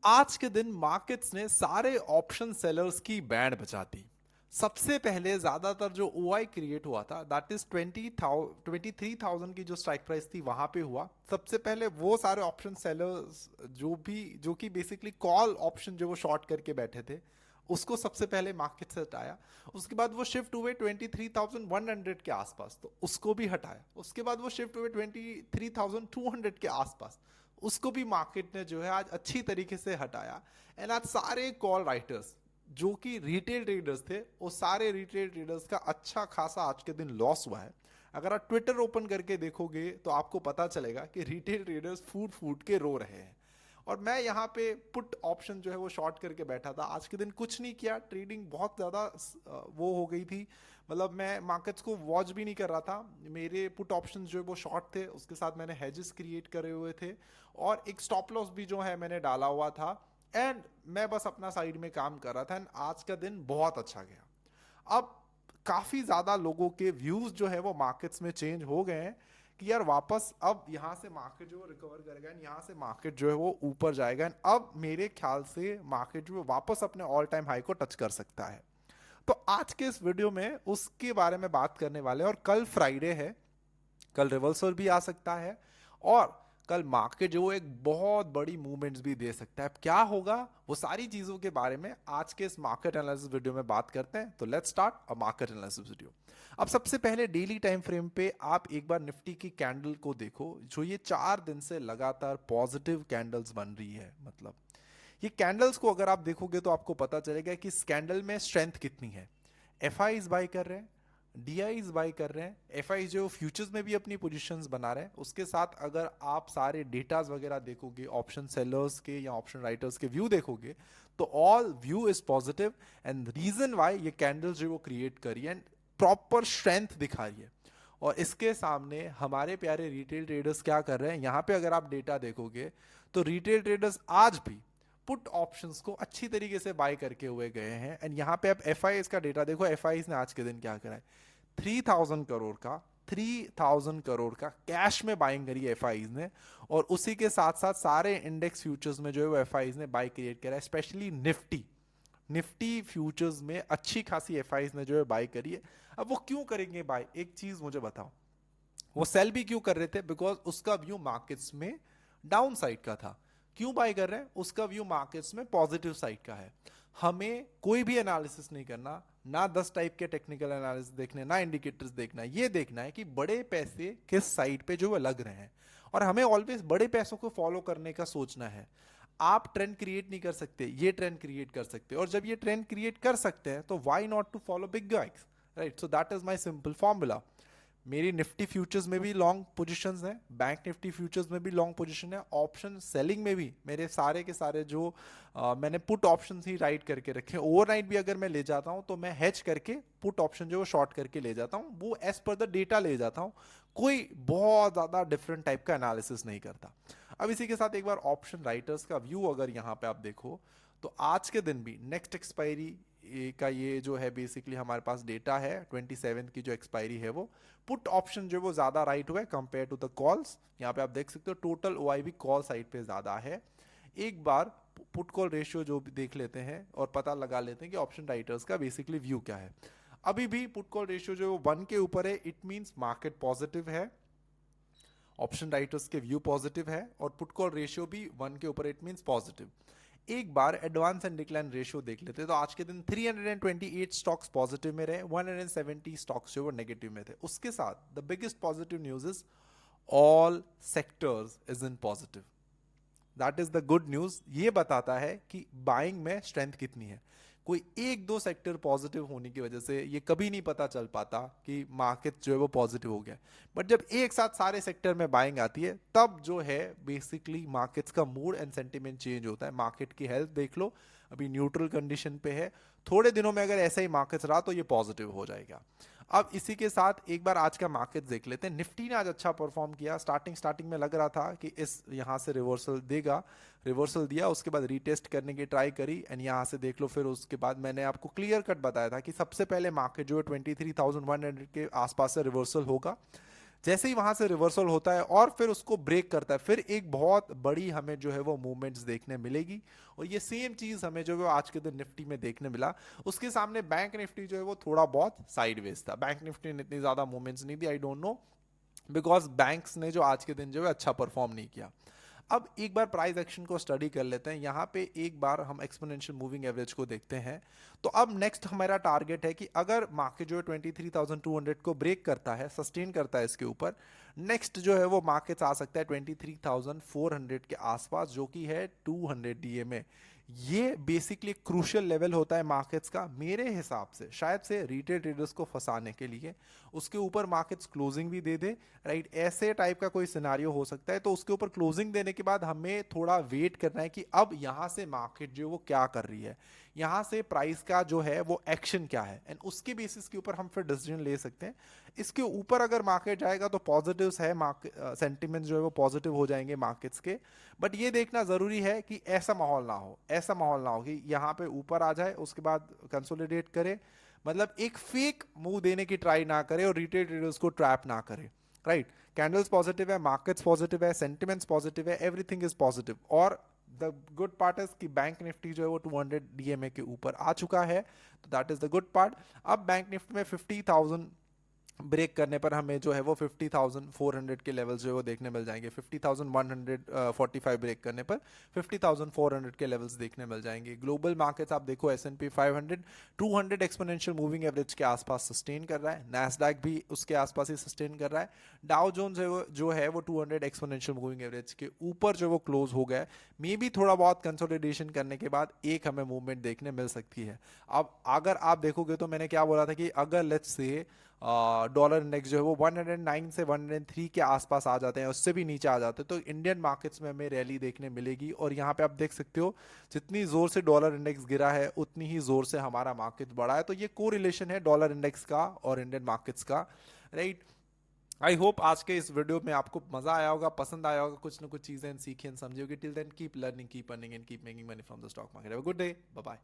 आज के दिन मार्केट्स ने सारे ऑप्शन सेलर्स की बैंड बजा दी। सबसे पहले ज्यादातर जो ओआई क्रिएट हुआ था दैट इज 23,000 की जो स्ट्राइक प्राइस थी वहां पे हुआ। सबसे पहले वो सारे ऑप्शन सेलर्स जो कि बेसिकली कॉल ऑप्शन जो वो शॉर्ट करके बैठे थे उसको सबसे पहले मार्केट से हटाया। उसके बाद वो शिफ्ट हुए 23,100 के आसपास तो उसको भी हटाया। उसके बाद वो शिफ्ट हुए 23,200 के आसपास, उसको भी मार्केट ने जो है आज अच्छी तरीके से हटाया। एंड आज सारे कॉल राइटर्स जो कि रिटेल ट्रेडर्स थे वो सारे रिटेल ट्रेडर्स का अच्छा खासा आज के दिन लॉस हुआ है। अगर आप ट्विटर ओपन करके देखोगे तो आपको पता चलेगा कि रिटेल ट्रेडर्स फूट फूट के रो रहे हैं। और मैं यहाँ पे पुट ऑप्शन जो है वो शॉर्ट करके बैठा था। आज के दिन कुछ नहीं किया, ट्रेडिंग बहुत ज़्यादा वो हो गई थी। मतलब मैं मार्केट्स को वॉच भी नहीं कर रहा था। मेरे पुट ऑप्शन जो है वो शॉर्ट थे, उसके साथ मैंने हेजेस क्रिएट करे हुए थे और एक स्टॉप लॉस भी जो है मैंने डाला हुआ था। एंड मैं बस अपना साइड में काम कर रहा था एंड आज का दिन बहुत अच्छा गया। अब काफी ज्यादा लोगों के व्यूज जो है वो मार्केट्स में चेंज हो गए हैं कि यार वापस अब यहां से मार्केट जो है रिकवर करेगा एंड यहां से मार्केट जो है वो ऊपर जाएगा एंड अब मेरे ख्याल से मार्केट जो है वापस अपने ऑल टाइम हाई को टच कर सकता है। तो आज के इस वीडियो में उसके बारे में बात करने वाले हैं। और कल फ्राइडे है, कल रिवर्सल भी आ सकता है और कल मार्केट जो एक बहुत बड़ी मूवमेंट्स भी दे सकता है। अब क्या होगा वो सारी चीजों के बारे में आज के इस मार्केट एनालिसिस वीडियो में बात करते हैं। तो let's start a market analysis video. अब सबसे पहले डेली टाइम फ्रेम पे आप एक बार निफ्टी की कैंडल को देखो जो ये 4 दिन से लगातार पॉजिटिव कैंडल्स बन रही है। मतलब ये कैंडल्स को अगर आप देखोगे तो आपको पता चलेगा कि इस कैंडल में स्ट्रेंथ कितनी है। एफ आई बाई कर रहे हैं, डी आई बाई कर रहे हैं, एफ आई जो फ्यूचर्स में भी अपनी पोजीशंस बना रहे हैं। उसके साथ अगर आप सारे डेटाज वगैरह देखोगे, ऑप्शन सेलर्स के या ऑप्शन राइटर्स के व्यू देखोगे तो all view is positive. And reason why ये कैंडल्स जो वो क्रिएट करी एंड प्रॉपर स्ट्रेंथ दिखा रही है। और इसके सामने हमारे प्यारे रिटेल ट्रेडर्स क्या कर रहे हैं, यहां पे अगर आप डेटा देखोगे तो रिटेल ट्रेडर्स आज भी पुट ऑप्शंस को अच्छी तरीके से बाय करके हुए गए हैं। एंड यहां पे आप एफ आई का डेटा देखो, एफ आई ने आज के दिन क्या करा है, 3,000 करोड़ का 3,000 करोड़ का कैश में बाइंग करी एफ आई ने। और उसी के साथ साथ सारे इंडेक्स फ्यूचर्स में जो है वो एफ आई ने बाय क्रिएट करा है। स्पेशली निफ्टी निफ्टी फ्यूचर्स में अच्छी खासी एफ आई ने जो है बाय करी है। अब वो क्यों करेंगे बाय, एक चीज मुझे बताओ, वो सेल भी क्यों कर रहे थे? बिकॉज उसका व्यू मार्केट्स में डाउन साइड का था। क्यों बाय कर रहे हैं? उसका व्यू मार्केट्स में पॉजिटिव साइड का है। हमें कोई भी एनालिसिस नहीं करना, ना 10 टाइप के टेक्निकल एनालिसिस देखने, ना इंडिकेटर्स देखना। ये देखना है कि बड़े पैसे किस साइड पे जो है लग रहे हैं और हमें ऑलवेज बड़े पैसों को फॉलो करने का सोचना है। आप ट्रेंड क्रिएट नहीं कर सकते, ये ट्रेंड क्रिएट कर सकते, और जब ये ट्रेंड क्रिएट कर सकते हैं तो why not to follow big guys, right? So that is my simple formula. मेरी निफ्टी फ्यूचर्स में भी लॉन्ग पोजीशंस हैं, बैंक निफ्टी फ्यूचर्स में भी लॉन्ग पोजीशन है, ऑप्शन सेलिंग में भी मेरे सारे के सारे जो मैंने पुट ऑप्शन ही राइट करके रखे हैं। ओवरनाइट भी अगर मैं ले जाता हूं तो मैं हेज करके पुट ऑप्शन जो शॉर्ट करके ले जाता हूं, वो एज पर द डेटा ले जाता हूं। कोई बहुत ज्यादा डिफरेंट टाइप का एनालिसिस नहीं करता। अब इसी के साथ एक बार ऑप्शन राइटर्स का व्यू अगर यहां पे आप देखो तो आज के दिन भी नेक्स्ट एक्सपायरी का ये जो है बेसिकली हमारे पास डेटा है 27 की जो एक्सपायरी है, वो पुट ऑप्शन जो वो ज्यादा राइट हुआ है कंपेयर टू द कॉल्स। यहाँ पे आप देख सकते हो टोटल ओ आई भी कॉल साइड पे ज्यादा है। एक बार पुट कॉल रेशियो जो भी देख लेते हैं और पता लगा लेते हैं कि ऑप्शन राइटर्स का बेसिकली व्यू क्या है। अभी भी पुट कॉल रेशियो जो 1 के ऊपर है, इट मींस मार्केट पॉजिटिव है, ऑप्शन राइटर्स के व्यू पॉजिटिव है, और पुट कॉल रेशियो भी 1 के ऊपर, इट मींस पॉजिटिव। एक बार एडवांस एंड डिक्लाइन रेशियो देख लेते हैं तो आज के दिन 328 स्टॉक्स पॉजिटिव में रहे, 170 स्टॉक्स जो वो नेगेटिव में थे। उसके साथ the biggest positive news is all sectors is in positive. That is the good news. ये बताता है कि बाइंग में स्ट्रेंथ कितनी है। कोई एक दो सेक्टर पॉजिटिव होने की वजह से ये कभी नहीं पता चल पाता कि मार्केट जो है वो पॉजिटिव हो गया। बट जब एक साथ सारे सेक्टर में बाइंग आती है तब जो है बेसिकली मार्केट्स का मूड एंड सेंटीमेंट चेंज होता है। मार्केट की हेल्थ देख लो, अभी न्यूट्रल कंडीशन पे है। थोड़े दिनों में अगर ऐसा ही मार्केट्स रहा तो ये पॉजिटिव हो जाएगा। अब इसी के साथ एक बार आज का मार्केट देख लेते हैं। निफ्टी ने आज अच्छा परफॉर्म किया। स्टार्टिंग में लग रहा था कि इस यहां से रिवर्सल देगा, रिवर्सल दिया, उसके बाद रीटेस्ट करने की ट्राई करी एंड यहां से देख लो। फिर उसके बाद मैंने आपको क्लियर कट बताया था कि सबसे पहले मार्केट जो है 23,100 के आसपास से रिवर्सल होगा। जैसे ही वहां से रिवर्सल होता है और फिर उसको ब्रेक करता है, फिर एक बहुत बड़ी हमें जो है वो मूवमेंट्स देखने मिलेगी। और ये सेम चीज हमें जो है वो आज के दिन निफ्टी में देखने मिला। उसके सामने बैंक निफ्टी जो है वो थोड़ा बहुत साइडवेज था, बैंक निफ्टी ने इतनी ज्यादा मूवमेंट्स नहीं दी, I don't know, because banks ने जो आज के दिन जो है अच्छा परफॉर्म नहीं किया। अब एक बार प्राइस एक्शन को स्टडी कर लेते हैं, यहाँ पे एक बार हम एक्सपोनेंशियल मूविंग एवरेज को देखते हैं। तो अब नेक्स्ट हमारा टारगेट है कि अगर मार्केट जो है 23,200 को ब्रेक करता है, सस्टेन करता है इसके ऊपर, नेक्स्ट जो है वो मार्केट आ सकता है 23,400 के आसपास, जो कि है 200 डीएमए। ये बेसिकली क्रूशियल लेवल होता है मार्केट्स का मेरे हिसाब से, शायद से रिटेल ट्रेडर्स को फंसाने के लिए। उसके ऊपर मार्केट्स क्लोजिंग भी दे दे, राइट, ऐसे टाइप का कोई सिनारियो हो सकता है। तो उसके ऊपर क्लोजिंग देने के बाद हमें थोड़ा वेट करना है कि अब यहां से मार्केट जो वो क्या कर रही है, यहां से प्राइस का जो है वो एक्शन क्या है, एंड उसके बेसिस के ऊपर हम फिर डिसीजन ले सकते हैं। इसके ऊपर अगर मार्केट जाएगा तो पॉजिटिव्स है, मार्केट सेंटिमेंट्स जो है वो पॉजिटिव हो जाएंगे मार्केट्स के। बट ये देखना जरूरी है कि ऐसा माहौल ना हो, ऐसा माहौल ना हो कि यहाँ पे ऊपर आ जाए उसके बाद कंसोलिडेट करे, मतलब एक फेक मूव देने की ट्राई ना करे और रिटेल ट्रेडर्स को ट्रैप ना करे, राइट। कैंडल्स पॉजिटिव है, मार्केट्स पॉजिटिव है, सेंटिमेंट्स पॉजिटिव है, एवरीथिंग इज पॉजिटिव। और द गुड पार्ट इज कि बैंक निफ्टी जो है वो 200 डीएमए के ऊपर आ चुका है, तो that is the good part. अब बैंक निफ्टी में 50,000 ब्रेक करने पर हमें जो है वो 50,400 के लेवल्स जो है वो देखने मिल जाएंगे। 50,145 ब्रेक करने पर 50,400 के लेवल्स देखने मिल जाएंगे। ग्लोबल मार्केट्स आप देखो, S&P 500 200 एक्सपोनेंशियल मूविंग एवरेज के आसपास सस्टेन कर रहा है, नैस्डैक भी उसके आसपास ही सस्टेन कर रहा है, डाउ जोन्स जो है वो 200 एक्सपोनेंशियल मूविंग एवरेज के ऊपर जो वो क्लोज हो गया है। मे बी थोड़ा बहुत कंसोलिडेशन करने के बाद एक हमें मूवमेंट देखने मिल सकती है। अब अगर आप देखोगे तो मैंने क्या बोला था कि अगर लेट्स से डॉलर इंडेक्स जो है वो 109 से 103 के आसपास आ जाते हैं, उससे भी नीचे आ जाते हैं, तो इंडियन मार्केट्स में हमें रैली देखने मिलेगी। और यहाँ पे आप देख सकते हो जितनी जोर से डॉलर इंडेक्स गिरा है उतनी ही जोर से हमारा मार्केट बढ़ा है। तो ये को रिलेशन है डॉलर इंडेक्स का और इंडियन मार्केट्स का, राइट। आई होप आज के इस वीडियो में आपको मजा आया होगा, पसंद आया होगा, कुछ ना कुछ चीजें सीखी एंड समझी होगी। Till then keep learning, keep earning and keep making money from the stock market. Have a good day, bye bye.